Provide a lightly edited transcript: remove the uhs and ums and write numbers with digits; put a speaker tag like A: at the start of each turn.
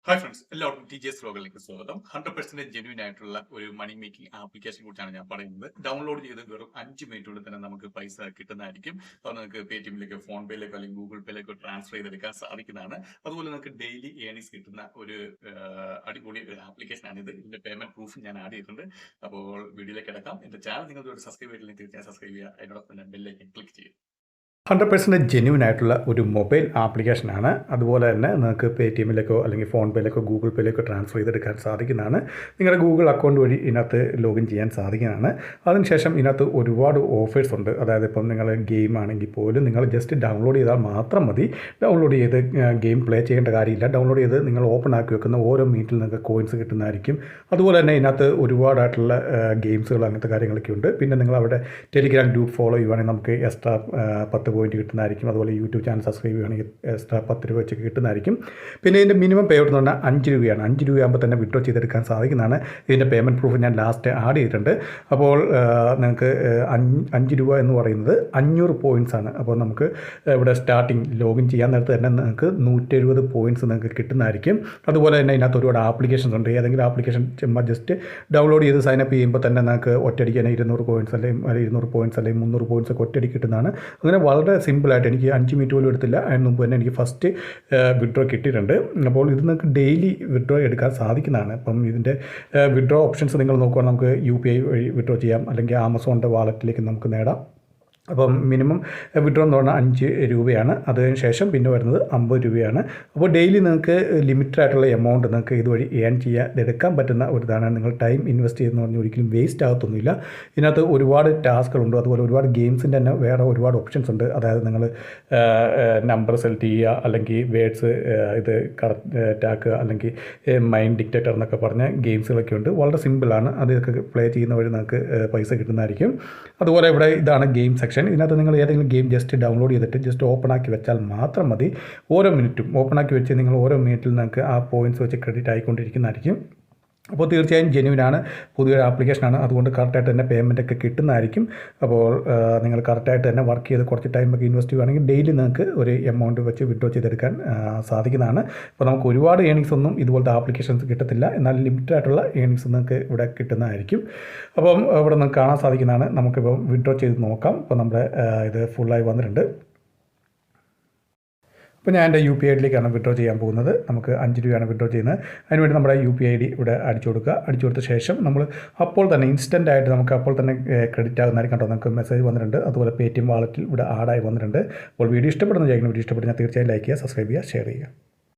A: Hi friends, എല്ലാവർക്കും TGS വ്ലോഗിലേക്ക് സ്വാഗതം. 100% genuine ആയിട്ടുള്ള ഒരു മണി മേക്കിംഗ് ആപ്ലിക്കേഷനെ കുറിച്ചാണ് ഞാൻ പറയുന്നത്. ഡൗൺലോഡ് ചെയ്ത് വെറും 5 മിനിറ്റുള്ളിൽ തന്നെ നമുക്ക് പൈസ കിട്ടുന്നതായിരിക്കും. അത് നിങ്ങൾക്ക് പേടിഎമ്മിലേക്കോ ഫോൺ പേയിലേക്കോ അല്ലെങ്കിൽ ഗൂഗിൾ പേയിലേക്കോ ട്രാൻസ്ഫർ ചെയ്തെടുക്കാൻ സാധിക്കുന്നതാണ്. അതുപോലെ നിങ്ങൾക്ക് ഡെയിലി ഏണിങ്സ് കിട്ടുന്ന ഒരു അടിപൊളി ഒരു ആപ്ലിക്കേഷനാണ് ഇത്. ഇതിന്റെ പേയ്മെന്റ് പ്രൂഫ് ഞാൻ ആഡ് ചെയ്തിട്ടുണ്ട്. അപ്പോൾ വീഡിയോയിലേക്ക് കിടക്കാം. എന്റെ ചാനൽ നിങ്ങൾ സബ്സ്ക്രൈബ് ചെയ്തില്ലെങ്കിൽ തീർച്ചയായും സബ്സ്ക്രൈബ് ചെയ്യുക. അതിനോടൊപ്പം തന്നെ ബെല്ലേക്ക് ക്ലിക്ക് ചെയ്യുക.
B: 100% ജെന്യൂൻ ആയിട്ടുള്ള ഒരു മൊബൈൽ ആപ്ലിക്കേഷനാണ്. അതുപോലെ തന്നെ നിങ്ങൾക്ക് പേടിഎമ്മിലേക്കോ അല്ലെങ്കിൽ ഫോൺ പേയിലേക്കോ ഗൂഗിൾ പേയിലേക്കോ ട്രാൻസ്ഫർ ചെയ്തെടുക്കാൻ സാധിക്കുന്നതാണ്. നിങ്ങളുടെ ഗൂഗിൾ അക്കൗണ്ട് വഴി ഇതിനകത്ത് ലോഗിൻ ചെയ്യാൻ സാധിക്കുന്നതാണ്. അതിനുശേഷം ഇതിനകത്ത് ഒരുപാട് ഓഫേഴ്സ് ഉണ്ട്. അതായത് ഇപ്പം നിങ്ങൾ ഗെയിം ആണെങ്കിൽ പോലും നിങ്ങൾ ജസ്റ്റ് ഡൗൺലോഡ് ചെയ്താൽ മാത്രം മതി. ഡൗൺലോഡ് ചെയ്ത് ഗെയിം പ്ലേ ചെയ്യേണ്ട കാര്യമില്ല. ഡൗൺലോഡ് ചെയ്ത് നിങ്ങൾ ഓപ്പൺ ആക്കി വെക്കുന്ന ഓരോ മിനിറ്റിൽ നിങ്ങൾക്ക് കോയിൻസ് കിട്ടുന്നതായിരിക്കും. അതുപോലെ തന്നെ ഇതിനകത്ത് ഒരുപാടായിട്ടുള്ള ഗെയിംസുകൾ അങ്ങനത്തെ കാര്യങ്ങളൊക്കെ ഉണ്ട്. പിന്നെ നിങ്ങൾ അവിടെ ടെലിഗ്രാം ഗ്രൂപ്പ് ഫോളോ ചെയ്യുവാണെങ്കിൽ നമുക്ക് എക്സ്ട്രാ 10 പോയിന്റ് കിട്ടുന്നതായിരിക്കും. അതുപോലെ യൂട്യൂബ് ചാനൽ സബ്സ്ക്രൈബ് ചെയ്യുകയാണെങ്കിൽ എക്സ്ട്രാ 10 രൂപ വെച്ച് കിട്ടുന്നതായിരിക്കും. പിന്നെ ഇതിൻ്റെ മിനിമം പേ ഔട്ട് എന്ന് പറഞ്ഞാൽ 5 രൂപയാണ്. 5 രൂപയാകുമ്പോൾ തന്നെ വിഡ്രോ ചെയ്തെടുക്കാൻ സാധിക്കുന്നതാണ്. ഇതിൻ്റെ പേയ്മെൻറ്റ് പ്രൂഫ് ഞാൻ ലാസ്റ്റ് ആഡ് ചെയ്തിട്ടുണ്ട്. അപ്പോൾ നിങ്ങൾക്ക് 5 രൂപ എന്ന് പറയുന്നത് 500 പോയിൻറ്റ്സ് ആണ്. അപ്പോൾ നമുക്ക് ഇവിടെ സ്റ്റാർട്ടിങ് ലോഗിൻ ചെയ്യാൻ നേരത്ത് തന്നെ നിങ്ങൾക്ക് 170 പോയിൻറ്റ്സ് നിങ്ങൾക്ക് കിട്ടുന്നതായിരിക്കും. അതുപോലെ തന്നെ ഇതിനകത്ത് ഒരുപാട് ആപ്ലിക്കേഷൻസ് ഉണ്ട്. ഏതെങ്കിലും ആപ്ലിക്കേഷൻ ചുമ്മാ ജസ്റ്റ് ഡൗൺലോഡ് ചെയ്ത് സൈനപ്പ് ചെയ്യുമ്പോൾ തന്നെ നിങ്ങൾക്ക് ഒറ്റയടിക്ക് തന്നെ 200 പോയിൻറ്റ്സ് അല്ലെങ്കിൽ 200 പോയിൻറ്റ്സ് അല്ലെങ്കിൽ 300 പോയിൻറ്റ്സ് ഒക്കെ ഒറ്റയടിക്ക് കിട്ടുന്നതാണ്. അങ്ങനെ വളരെ സിമ്പിളായിട്ട് എനിക്ക് 5 മിനിറ്റ് പോലും എടുത്തില്ല. അതിന് മുമ്പ് തന്നെ എനിക്ക് ഫസ്റ്റ് വിഡ്രോ കിട്ടിയിട്ടുണ്ട്. അപ്പോൾ ഇത് നിങ്ങൾക്ക് ഡെയിലി വിഡ്രോ എടുക്കാൻ സാധിക്കുന്നതാണ്. അപ്പം ഇതിൻ്റെ വിഡ്രോ ഓപ്ഷൻസ് നിങ്ങൾ നോക്കുകയാണെങ്കിൽ നമുക്ക് UPI വഴി വിഡ്രോ ചെയ്യാം, അല്ലെങ്കിൽ ആമസോണിൻ്റെ വാലറ്റിലേക്ക് നമുക്ക് നേടാം. അപ്പം മിനിമം വിഡ്രോ എന്ന് പറഞ്ഞാൽ 5 രൂപയാണ്. അതിന് ശേഷം പിന്നെ വരുന്നത് 50 രൂപയാണ്. അപ്പോൾ ഡെയിലി നിങ്ങൾക്ക് ലിമിറ്റഡ് ആയിട്ടുള്ള എമൗണ്ട് നിങ്ങൾക്ക് ഇതുവഴി ഏൺ എടുക്കാൻ പറ്റുന്ന ഒരു ഇതാണ്. നിങ്ങൾ ടൈം ഇൻവെസ്റ്റ് ചെയ്യുന്ന പറഞ്ഞാൽ ഒരിക്കലും വേസ്റ്റ് ആകത്തൊന്നുമില്ല. ഇതിനകത്ത് ഒരുപാട് ടാസ്കുകളുണ്ട്. അതുപോലെ ഒരുപാട് ഗെയിംസിൻ്റെ തന്നെ വേറെ ഒരുപാട് ഓപ്ഷൻസ് ഉണ്ട്. അതായത് നിങ്ങൾ നമ്പർ സെലക്ട് ചെയ്യുക, അല്ലെങ്കിൽ വേർഡ്സ് ഇത് ടാക്കുക, അല്ലെങ്കിൽ മൈൻഡ് ഡിക്റ്റേറ്റർ എന്നൊക്കെ പറഞ്ഞ ഗെയിംസുകളൊക്കെ ഉണ്ട്. വളരെ സിമ്പിളാണ്. അതൊക്കെ പ്ലേ ചെയ്യുന്ന വഴി നിങ്ങൾക്ക് പൈസ കിട്ടുന്നതായിരിക്കും. അതുപോലെ ഇവിടെ ഇതാണ് ഗെയിം സെക്ഷൻ. ഇതിനകത്ത് നിങ്ങൾ ഏതെങ്കിലും ഗെയിം ജസ്റ്റ് ഡൗൺലോഡ് ചെയ്തിട്ട് ജസ്റ്റ് ഓപ്പൺ ആക്കി വെച്ചാൽ മാത്രം മതി. ഓരോ മിനിറ്റും ഓപ്പൺ ആക്കി വെച്ച് നിങ്ങൾ ഓരോ മിനിറ്റിൽ നിങ്ങൾക്ക് ആ പോയിൻറ്റ്സ് വെച്ച് ക്രെഡിറ്റ് ആയിക്കൊണ്ടിരിക്കുന്നതായിരിക്കും. അപ്പോൾ തീർച്ചയായും ജെന്യൂനാണ്, പുതിയൊരു ആപ്ലിക്കേഷനാണ്. അതുകൊണ്ട് കറക്റ്റായിട്ട് തന്നെ പേയ്മെൻ്റ് ഒക്കെ കിട്ടുന്നതായിരിക്കും. അപ്പോൾ നിങ്ങൾ കറക്റ്റായിട്ട് തന്നെ വർക്ക് ചെയ്ത് കുറച്ച് ടൈമൊക്കെ ഇൻവെസ്റ്റ് ചെയ്യുകയാണെങ്കിൽ ഡെയിലി നിങ്ങൾക്ക് ഒരു എമൗണ്ട് വെച്ച് വിഡ്രോ ചെയ്തെടുക്കാൻ സാധിക്കുന്നതാണ്. അപ്പോൾ നമുക്ക് ഒരുപാട് ഏണിങ്സ് ഒന്നും ഇതുപോലത്തെ ആപ്ലിക്കേഷൻസ് കിട്ടത്തില്ല. എന്നാൽ ലിമിറ്റഡ് ആയിട്ടുള്ള ഏണിങ്സ് നിങ്ങൾക്ക് ഇവിടെ കിട്ടുന്നതായിരിക്കും. അപ്പം ഇവിടെ നിങ്ങൾക്ക് കാണാൻ സാധിക്കുന്നതാണ്. നമുക്കിപ്പോൾ വിഡ്രോ ചെയ്ത് നോക്കാം. ഇപ്പോൾ നമ്മുടെ ഇത് ഫുള്ളായി വന്നിട്ടുണ്ട്. അപ്പോൾ ഞാൻ എൻ്റെ UPI ഐഡിയിലേക്കാണ് വിഡ്രോ ചെയ്യാൻ പോകുന്നത്. നമുക്ക് 5 രൂപയാണ് വിഡ്രോ ചെയ്യുന്നത്. അതിനുവേണ്ടി നമ്മുടെ UPI ID ഇവിടെ അടിച്ചു കൊടുക്കുക. അടിച്ചു കൊടുത്ത ശേഷം നമ്മൾ അപ്പോൾ തന്നെ ഇൻസ്റ്റൻ്റ് ആയിട്ട് നമുക്ക് അപ്പോൾ തന്നെ ക്രെഡിറ്റ് ആകുന്നതായിരിക്കും കേട്ടോ. നമുക്ക് മെസ്സേജ് വന്നിട്ടുണ്ട്. അതുപോലെ പേടിഎം വാലറ്റിൽ ഇവിടെ ആഡായി വന്നിട്ടുണ്ട്. അപ്പോൾ വീഡിയോ ഇഷ്ടപ്പെടുന്ന വിചാരിക്കുന്നു. വീഡിയോ ഇഷ്ടപ്പെടുന്ന തീർച്ചയായും ലൈക്ക് ചെയ്യുക, സബ്സ്ക്രൈബ് ചെയ്യുക, ഷെയർ ചെയ്യുക.